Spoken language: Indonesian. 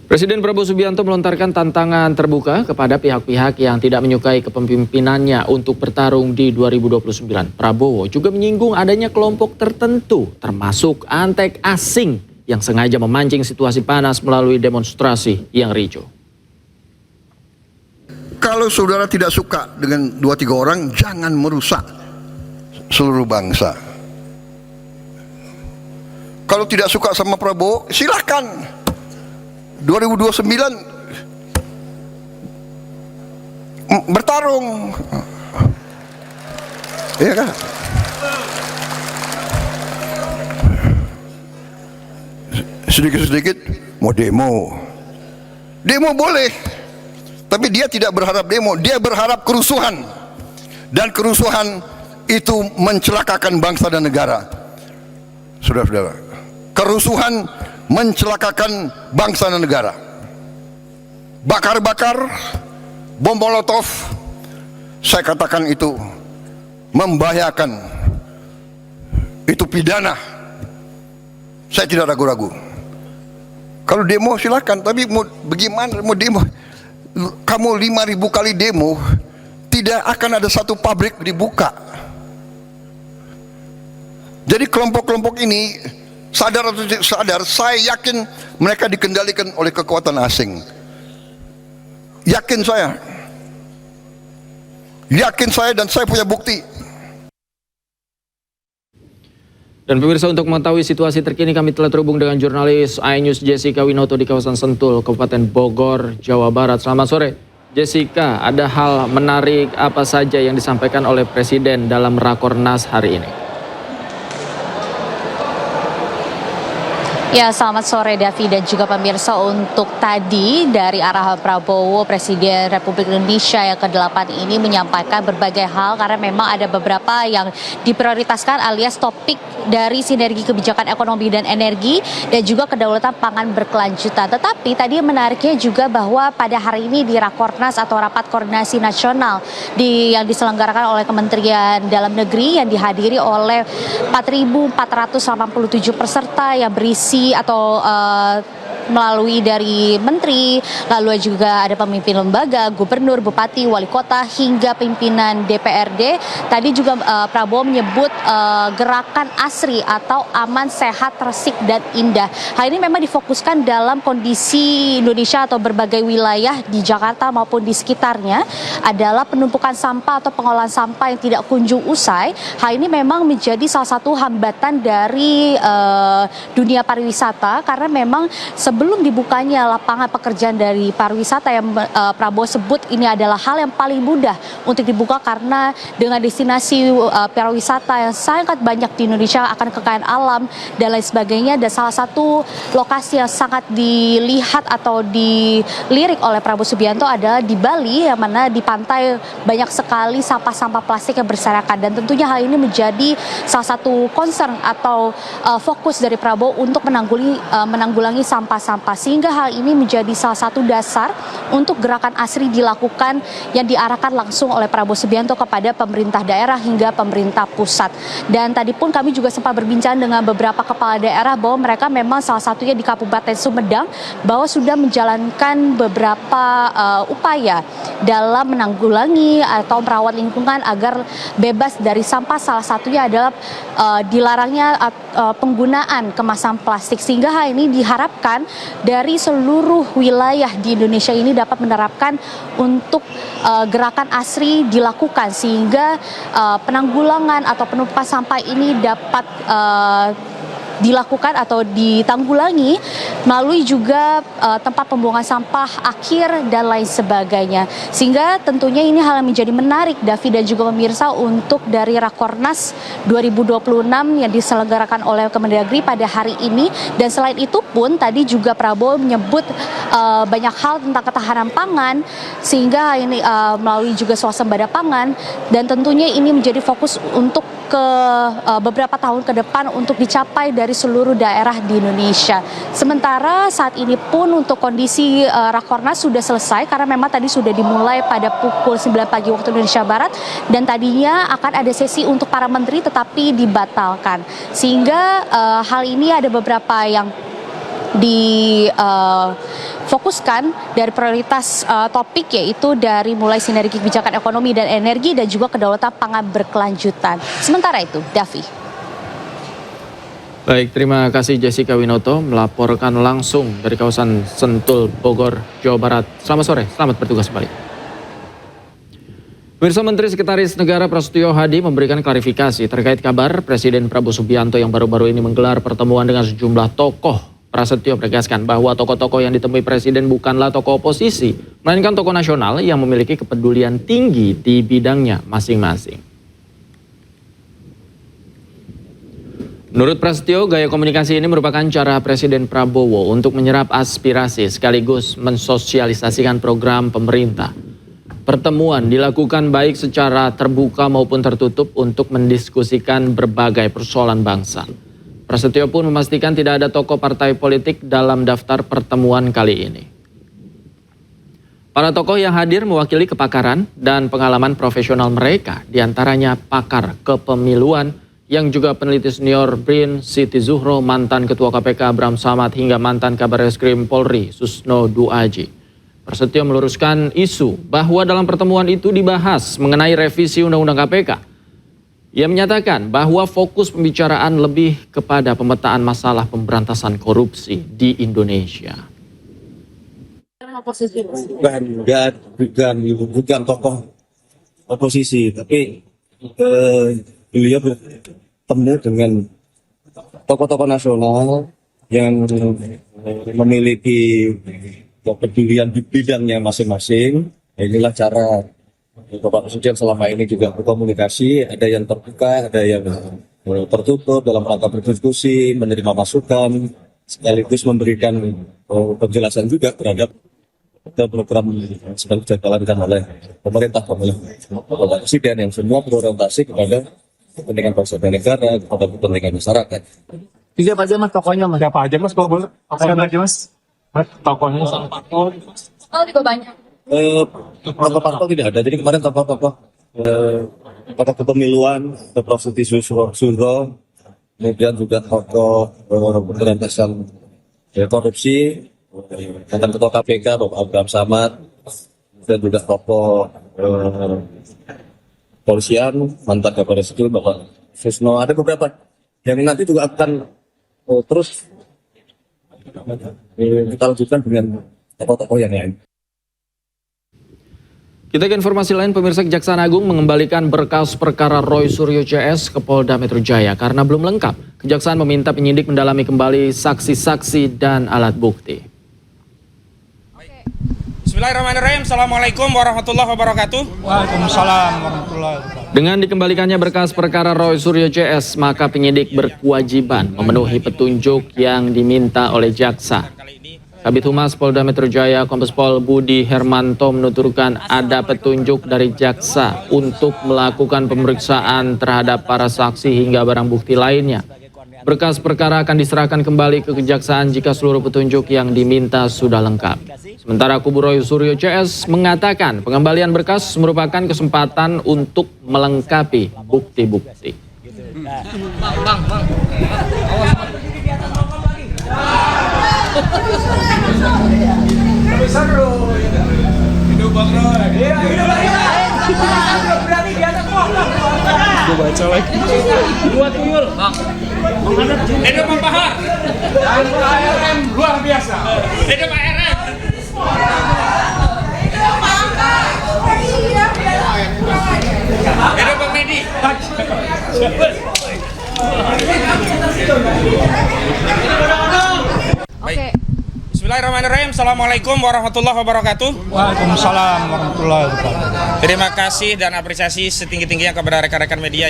Presiden Prabowo Subianto melontarkan tantangan terbuka kepada pihak-pihak yang tidak menyukai kepemimpinannya untuk bertarung di 2029. Prabowo juga menyinggung adanya kelompok tertentu, termasuk antek asing yang sengaja memancing situasi panas melalui demonstrasi yang ricuh. Kalau saudara tidak suka dengan 2-3 orang, jangan merusak seluruh bangsa. Kalau tidak suka sama Prabowo, silakan. 2029 bertarung, ya kan? Sedikit-sedikit mau demo boleh, tapi dia tidak berharap demo, dia berharap kerusuhan, dan kerusuhan itu mencelakakan bangsa dan negara. Saudara-saudara, kerusuhan mencelakakan bangsa dan negara. Bakar-bakar, bom molotov, saya katakan itu membahayakan, itu pidana. Saya tidak ragu-ragu. Kalau demo silakan, tapi mau bagaimana mau demo? Kamu 5.000 kali demo, tidak akan ada satu pabrik dibuka. Jadi kelompok-kelompok ini, sadar atau tidak sadar, saya yakin mereka dikendalikan oleh kekuatan asing. Yakin saya dan saya punya bukti. Dan pemirsa, untuk mengetahui situasi terkini kami telah terhubung dengan jurnalis iNews Jessica Winoto di kawasan Sentul, Kabupaten Bogor, Jawa Barat. Selamat sore Jessica, ada hal menarik apa saja yang disampaikan oleh Presiden dalam Rakornas hari ini? Ya, selamat sore Davi dan juga pemirsa. Untuk tadi dari arah Prabowo, Presiden Republik Indonesia yang ke-8 ini menyampaikan berbagai hal karena memang ada beberapa yang diprioritaskan alias topik dari sinergi kebijakan ekonomi dan energi dan juga kedaulatan pangan berkelanjutan. Tetapi tadi menariknya juga bahwa pada hari ini di Rakornas atau Rapat Koordinasi Nasional yang diselenggarakan oleh Kementerian Dalam Negeri yang dihadiri oleh 4.487 peserta yang berisi atau melalui dari menteri, lalu juga ada pemimpin lembaga, gubernur, bupati, wali kota, hingga pimpinan DPRD. Tadi juga Prabowo menyebut gerakan ASRI atau aman, sehat, resik, dan indah. Hal ini memang difokuskan dalam kondisi Indonesia atau berbagai wilayah di Jakarta maupun di sekitarnya adalah penumpukan sampah atau pengolahan sampah yang tidak kunjung usai. Hal ini memang menjadi salah satu hambatan dari dunia pariwisata karena memang sebelum dibukanya lapangan pekerjaan dari pariwisata yang Prabowo sebut ini adalah hal yang paling mudah untuk dibuka karena dengan destinasi pariwisata yang sangat banyak di Indonesia akan kekayaan alam dan lain sebagainya, dan salah satu lokasi yang sangat dilihat atau dilirik oleh Prabowo Subianto adalah di Bali, yang mana di pantai banyak sekali sampah-sampah plastik yang berserakan, dan tentunya hal ini menjadi salah satu concern atau fokus dari Prabowo untuk menanggulangi sampah-sampah, sehingga hal ini menjadi salah satu dasar untuk gerakan ASRI dilakukan yang diarahkan langsung oleh Prabowo Subianto kepada pemerintah daerah hingga pemerintah pusat. Dan tadi pun kami juga sempat berbincang dengan beberapa kepala daerah bahwa mereka memang salah satunya di Kabupaten Sumedang bahwa sudah menjalankan beberapa upaya dalam menanggulangi atau merawat lingkungan agar bebas dari sampah. Salah satunya adalah dilarangnya penggunaan kemasan plastik, sehingga hal ini diharapkan dari seluruh wilayah di Indonesia ini dapat menerapkan untuk gerakan ASRI dilakukan, sehingga penanggulangan atau penumpukan sampah ini dapat dilakukan atau ditanggulangi melalui juga tempat pembuangan sampah akhir dan lain sebagainya. Sehingga tentunya ini hal yang menjadi menarik, Davi dan juga pemirsa, untuk dari Rakornas 2026 yang diselenggarakan oleh Kemendagri pada hari ini. Dan selain itu pun tadi juga Prabowo menyebut banyak hal tentang ketahanan pangan, sehingga ini melalui juga swasembada pangan, dan tentunya ini menjadi fokus untuk ke beberapa tahun ke depan untuk dicapai dari seluruh daerah di Indonesia. Sementara saat ini pun untuk kondisi Rakornas sudah selesai karena memang tadi sudah dimulai pada pukul 9 pagi waktu Indonesia Barat, dan tadinya akan ada sesi untuk para menteri tetapi dibatalkan. Sehingga hal ini ada beberapa yang fokuskan dari prioritas topik, yaitu dari mulai sinergi kebijakan ekonomi dan energi dan juga kedaulatan pangan berkelanjutan. Sementara itu, Davi. Baik, terima kasih Jessica Winoto melaporkan langsung dari kawasan Sentul, Bogor, Jawa Barat. Selamat sore, selamat bertugas kembali. Pemirsa, Menteri Sekretaris Negara Prasetyo Hadi memberikan klarifikasi terkait kabar Presiden Prabowo Subianto yang baru-baru ini menggelar pertemuan dengan sejumlah tokoh. Prasetyo menegaskan bahwa tokoh-tokoh yang ditemui Presiden bukanlah tokoh oposisi, melainkan tokoh nasional yang memiliki kepedulian tinggi di bidangnya masing-masing. Menurut Prasetyo, gaya komunikasi ini merupakan cara Presiden Prabowo untuk menyerap aspirasi sekaligus mensosialisasikan program pemerintah. Pertemuan dilakukan baik secara terbuka maupun tertutup untuk mendiskusikan berbagai persoalan bangsa. Prasetyo pun memastikan tidak ada tokoh partai politik dalam daftar pertemuan kali ini. Para tokoh yang hadir mewakili kepakaran dan pengalaman profesional mereka, diantaranya pakar kepemiluan yang juga peneliti senior BRIN Siti Zuhro, mantan Ketua KPK Abraham Samad, hingga mantan Kabarreskrim Polri Susno Duaji. Prasetyo meluruskan isu bahwa dalam pertemuan itu dibahas mengenai revisi Undang-Undang KPK. Ia menyatakan bahwa fokus pembicaraan lebih kepada pemetaan masalah pemberantasan korupsi di Indonesia. Bukan tokoh oposisi, tapi beliau bertemu dengan tokoh-tokoh nasional yang memiliki kepedulian di bidangnya masing-masing. Inilah cara Bapak Presiden selama ini juga berkomunikasi, ada yang terbuka, ada yang tertutup dalam rangka berdiskusi, menerima masukan, sekaligus memberikan penjelasan juga terhadap program yang sedang dijalankan oleh pemerintah, oleh Bapak Presiden, yang semua berorientasi kepada kepentingan bangsa dan negara, kepada kepentingan masyarakat. Siapa aja mas tokohnya mas? Siapa aja mas? Siapa aja mas? Tokohnya Oh, juga banyak. Tokoh parpol tidak ada. Jadi kemarin tokoh-tokoh pada kepemiluan, Prof. Siti Zuhro, kemudian juga tokoh pemberantasan korupsi, mantan Ketua KPK Bapak Abraham Samad, dan juga tokoh polisian, mantan Kabarreskrim Bapak Susno. Ada beberapa yang nanti juga akan terus kita lanjutkan dengan tokoh-tokoh yang lain. Kita ke informasi lain, pemirsa. Kejaksaan Agung mengembalikan berkas perkara Roy Suryo CS ke Polda Metro Jaya karena belum lengkap. Kejaksaan meminta penyidik mendalami kembali saksi-saksi dan alat bukti. Bismillahirrahmanirrahim. Assalamualaikum warahmatullahi wabarakatuh. Waalaikumsalam warahmatullahi wabarakatuh. Dengan dikembalikannya berkas perkara Roy Suryo CS, maka penyidik berkewajiban memenuhi petunjuk yang diminta oleh jaksa. Kabid Humas Polda Metro Jaya Kombes Pol Budi Hermanto menuturkan ada petunjuk dari jaksa untuk melakukan pemeriksaan terhadap para saksi hingga barang bukti lainnya. Berkas perkara akan diserahkan kembali ke kejaksaan jika seluruh petunjuk yang diminta sudah lengkap. Sementara kubu Roy Suryo CS mengatakan pengembalian berkas merupakan kesempatan untuk melengkapi bukti-bukti. Gue baca lagi. Dua tuyul, Bang. Hidup Pak Bahar. ARM luar biasa. Hidup Pak RM. Hidup Pak Medi. Baik. Bismillahirrahmanirrahim. Assalamualaikum warahmatullahi wabarakatuh. Waalaikumsalam warahmatullahi wabarakatuh. Terima kasih dan apresiasi setinggi-tingginya kepada rekan-rekan media